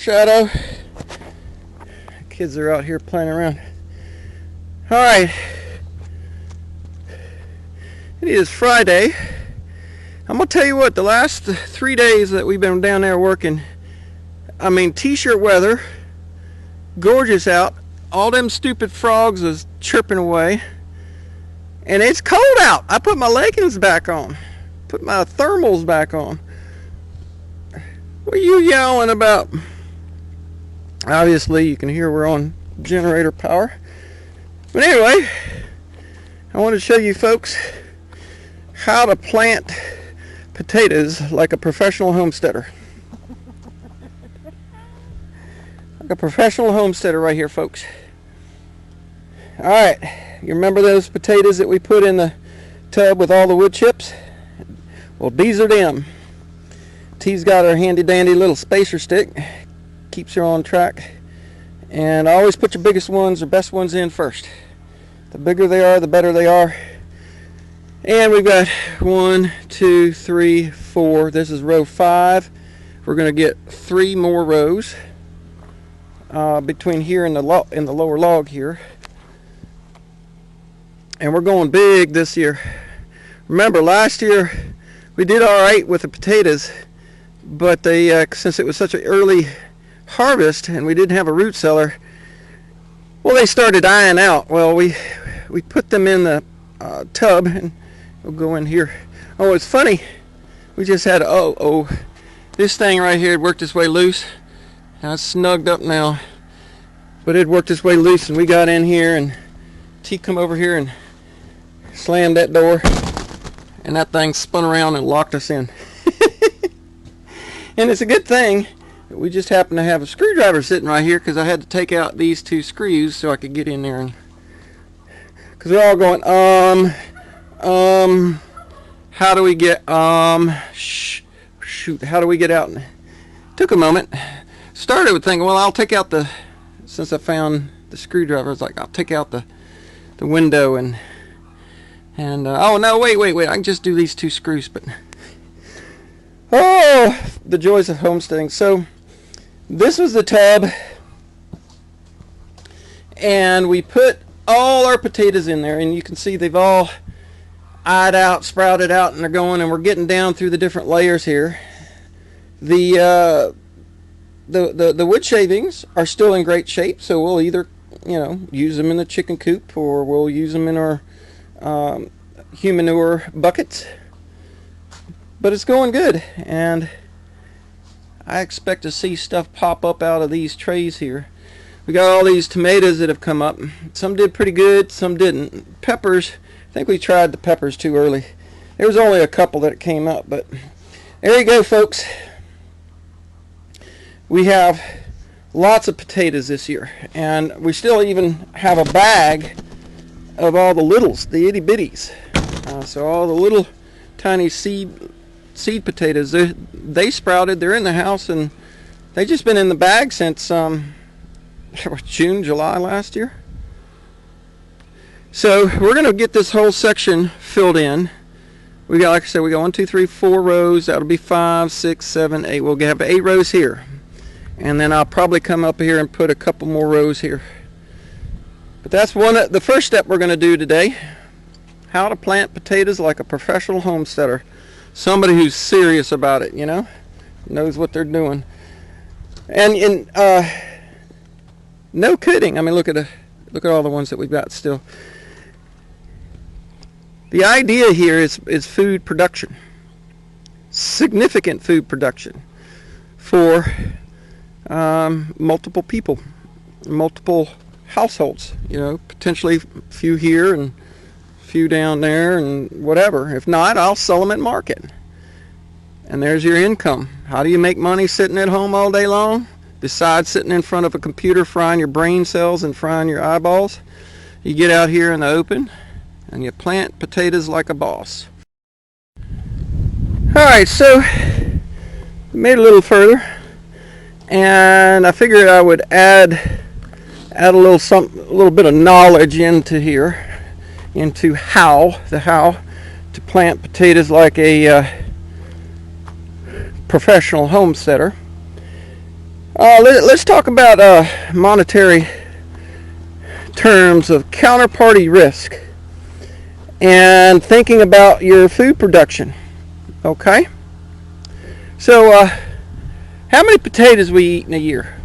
shadow. Kids are out here playing around. Alright. It is Friday. I'm going to tell you what, the last 3 days that we've been down there working, I mean, t-shirt weather, gorgeous out. All them stupid frogs is chirping away. And it's cold out. I put my leggings back on. Put my thermals back on. What are you yelling about? Obviously, you can hear we're on generator power. But anyway, I want to show you folks how to plant potatoes like a professional homesteader. Like a professional homesteader right here, folks. Alright, you remember those potatoes that we put in the tub with all the wood chips? Well, these are them. T's got her handy dandy little spacer stick. Keeps her on track. And always put your biggest ones or best ones in first. The bigger they are, the better they are. And we've got 1, 2, 3, 4. This is row 5. We're going to get 3 more rows between here and the lower log here. And we're going big this year. Remember, last year we did all right with the potatoes, but they since it was such an early harvest and we didn't have a root cellar, well, they started dying out. Well, we put them in the tub, and we'll go in here. Oh, it's funny. We just had this thing right here had worked its way loose. Now it's snugged up now, but it worked its way loose, and we got in here, and T come over here and slammed that door, and that thing spun around and locked us in. And it's a good thing that we just happen to have a screwdriver sitting right here, because I had to take out these 2 screws so I could get in there, and because they're all going how do we get shoot, how do we get out? Took a moment. Started with thinking, well, I'll take out since I found the screwdriver, it's like I'll take out the window and oh no, wait, I can just do these 2 screws. But oh, the joys of homesteading. So this was the tub, and we put all our potatoes in there, and you can see they've all eyed out, sprouted out, and they're going, and we're getting down through the different layers here. The wood shavings are still in great shape, so we'll either use them in the chicken coop, or we'll use them in our human manure buckets. But it's going good, and I expect to see stuff pop up out of these trays here. We got all these tomatoes that have come up. Some did pretty good, some didn't. Peppers, I think we tried the peppers too early. There was only a couple that came up, but there you go, folks. We have lots of potatoes this year, and we still even have a bag of all the littles, the itty bitties. So all the little tiny seed potatoes, they sprouted. They're in the house, and they've just been in the bag since June, July last year. So we're going to get this whole section filled in. We got, like I said, we got 1, 2, 3, 4 rows. That'll be 5, 6, 7, 8. We'll have 8 rows here. And then I'll probably come up here and put a couple more rows here. But that's the first step we're going to do today. How to plant potatoes like a professional homesteader. Somebody who's serious about it, knows what they're doing. And no kidding. I mean, look at all the ones that we've got still. The idea here is food production. Significant food production for multiple people, multiple households, potentially a few here and a few down there and whatever. If not, I'll sell them at market. And there's your income. How do you make money sitting at home all day long? Besides sitting in front of a computer frying your brain cells and frying your eyeballs, you get out here in the open and you plant potatoes like a boss. Alright, so we made a little further, and I figured I would add a little bit of knowledge into here, into how to plant potatoes like a professional homesteader. Let's talk about monetary terms of counterparty risk and thinking about your food production. Okay? So, how many potatoes we eat in a year?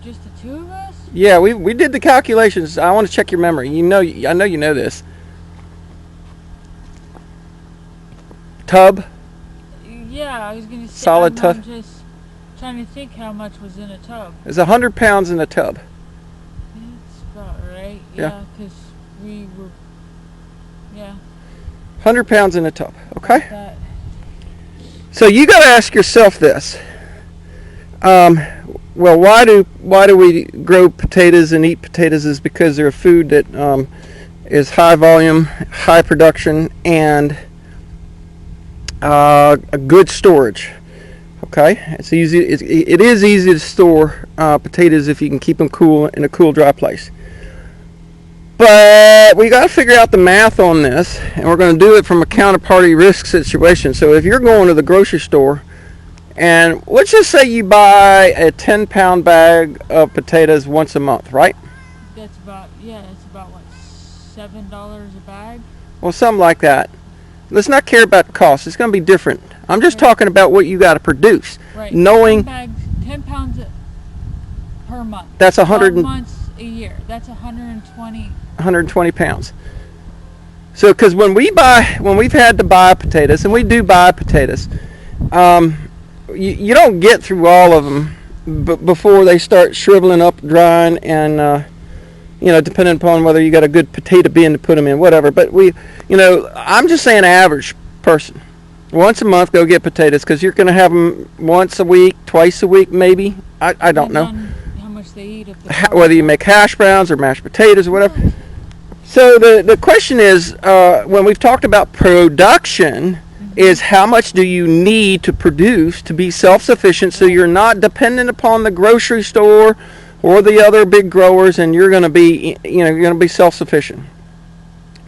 Just the two of us? Yeah, we did the calculations. I want to check your memory. I know you know this. Tub? Yeah, I was going to say. Solid tub? I'm just trying to think how much was in a tub. There's 100 pounds in a tub. That's about right. Yeah. Because we were. Yeah. 100 pounds in a tub. Okay? Like that. So you got to ask yourself this. Well, why do we grow potatoes and eat potatoes? Is because they're a food that is high volume, high production, and a good storage. Okay, it is easy to store potatoes if you can keep them cool in a cool, dry place. But we got to figure out the math on this, and we're going to do it from a counterparty risk situation. So if you're going to the grocery store, and let's just say you buy a 10-pound bag of potatoes once a month, right? That's about what, $7 a bag? Well, something like that. Let's not care about the cost. It's going to be different. I'm just talking about what you got to produce. Right. Knowing 10 pounds per month. That's 100 months a year. That's 120 pounds. So, because when we've had to buy potatoes, and we do buy potatoes, you don't get through all of them before they start shriveling up, drying, and depending upon whether you got a good potato bin to put them in, whatever. But I'm just saying average person. Once a month, go get potatoes, because you're going to have them once a week, twice a week, maybe. I don't know. How much they eat. Whether you make hash browns or mashed potatoes or whatever. So the question is, when we've talked about production, is how much do you need to produce to be self-sufficient, so you're not dependent upon the grocery store or the other big growers, and you're going to be self-sufficient.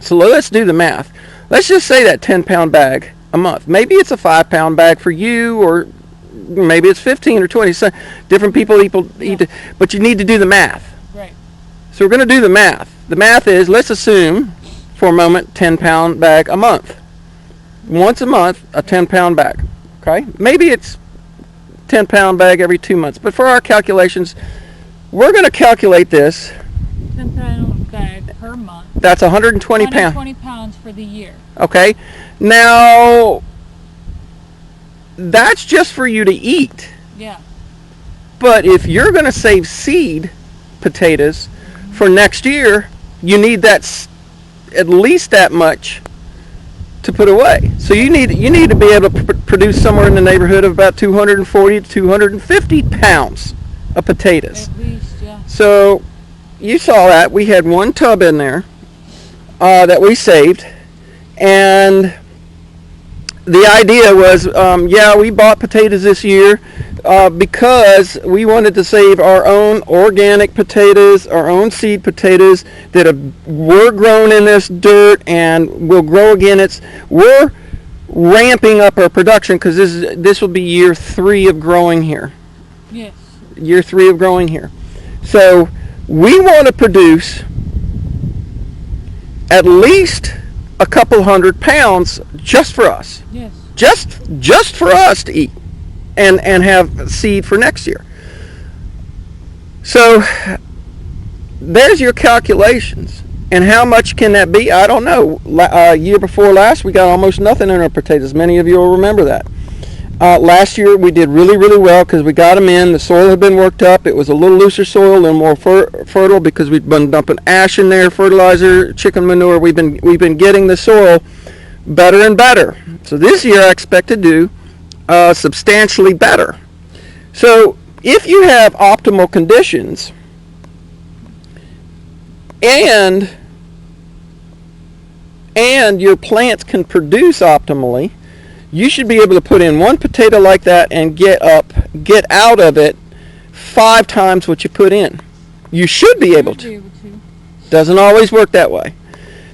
So let's do the math. Let's just say that 10-pound bag a month. Maybe it's a 5-pound bag for you, or maybe it's 15 or 20. So different people eat it, but you need to do the math. Right. So we're going to do the math. The math is, let's assume for a moment, 10-pound bag a month. Once a month, a 10-pound bag. Okay? Maybe it's 10-pound bag every 2 months. But for our calculations, we're going to calculate this. 10-pound bag per month. That's 120 pounds. 120 pounds for the year. Okay? Now, that's just for you to eat. Yeah. But if you're going to save seed potatoes for next year, you need that at least that much to put away. So you need to be able to produce somewhere in the neighborhood of about 240 to 250 pounds of potatoes. At least, yeah. So you saw that we had one tub in there that we saved, and the idea was, we bought potatoes this year because we wanted to save our own organic potatoes, our own seed potatoes that were grown in this dirt and will grow again. We're ramping up our production, because this will be year 3 of growing here. Yes. Year 3 of growing here. So we want to produce at least a couple 100 pounds just for us. Yes. Just for us to eat and have seed for next year. So there's your calculations. And how much can that be? I don't know. Year before last, we got almost nothing in our potatoes. Many of you will remember that. Last year, we did really, really well because we got them in. The soil had been worked up. It was a little looser soil, a little more fertile, because we've been dumping ash in there, fertilizer, chicken manure. We've been getting the soil better and better. So this year, I expect to do substantially better. So if you have optimal conditions and your plants can produce optimally, you should be able to put in one potato like that and get out of it 5 times what you put in. You should be able to. Doesn't always work that way.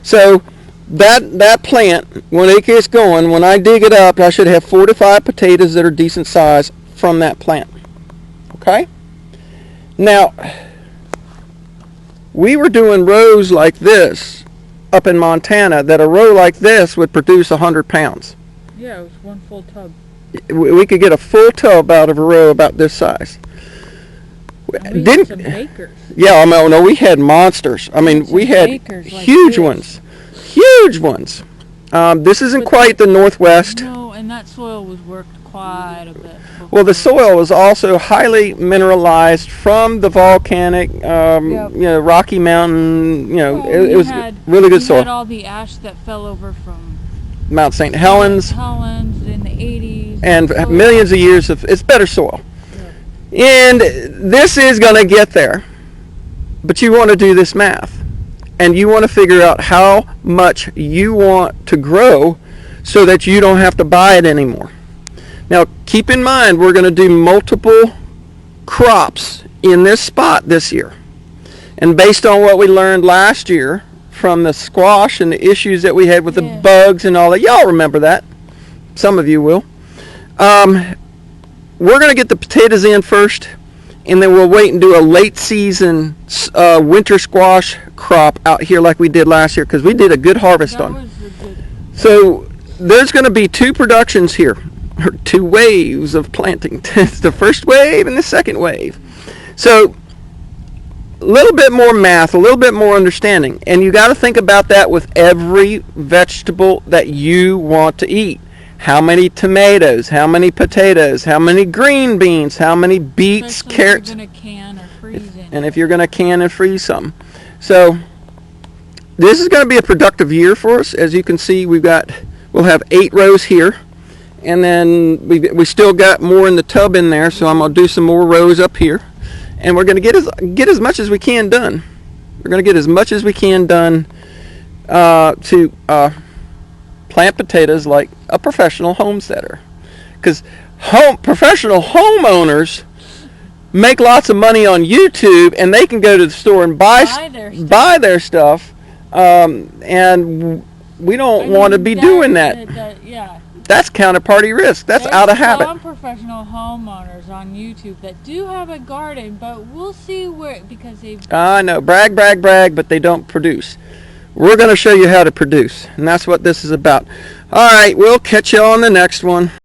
So that plant, when it gets going, when I dig it up, I should have 4 to 5 potatoes that are decent size from that plant. Okay? Now, we were doing rows like this up in Montana, that a row like this would produce 100 pounds. Yeah, it was one full tub. We could get a full tub out of a row about this size. And we had some bakers. Yeah, I mean, no, we had monsters. I mean, we had huge ones. Huge ones. This isn't quite the Northwest. No, and that soil was worked quite a bit. Well, the soil was also highly mineralized from the volcanic, Rocky Mountain. It was really good soil. We had all the ash that fell over from Mount St. Helens in the 80s. And millions of years of, it's better soil. Yeah. And this is going to get there. But you want to do this math. And you want to figure out how much you want to grow so that you don't have to buy it anymore. Now, keep in mind, we're going to do multiple crops in this spot this year. And based on what we learned last year from the squash and the issues that we had with the bugs and all that, y'all remember that. Some of you will. We're going to get the potatoes in first, and then we'll wait and do a late season winter squash crop out here like we did last year, because we did a good harvest on it. So there's going to be two productions here, or two waves of planting. It's the first wave and the second wave. So a little bit more math, a little bit more understanding, and you got to think about that with every vegetable that you want to eat. How many tomatoes, how many potatoes, how many green beans, how many beets, especially carrots, if you're gonna can or freeze it. And if you're going to can and freeze some. So this is going to be a productive year for us. As you can see, we'll have 8 rows here, and then we still got more in the tub in there, so I'm going to do some more rows up here, and we're going to get as much as we can done. We're going to get as much as we can done to plant potatoes like a professional homesteader, because professional homeowners make lots of money on YouTube, and they can go to the store and buy their stuff, and we don't want to be doing that. That's counterparty risk. That's out of habit. Some professional homeowners on YouTube that do have a garden, but we'll see where, because they... I know, brag, but they don't produce. We're going to show you how to produce, and that's what this is about. All right, we'll catch you on the next one.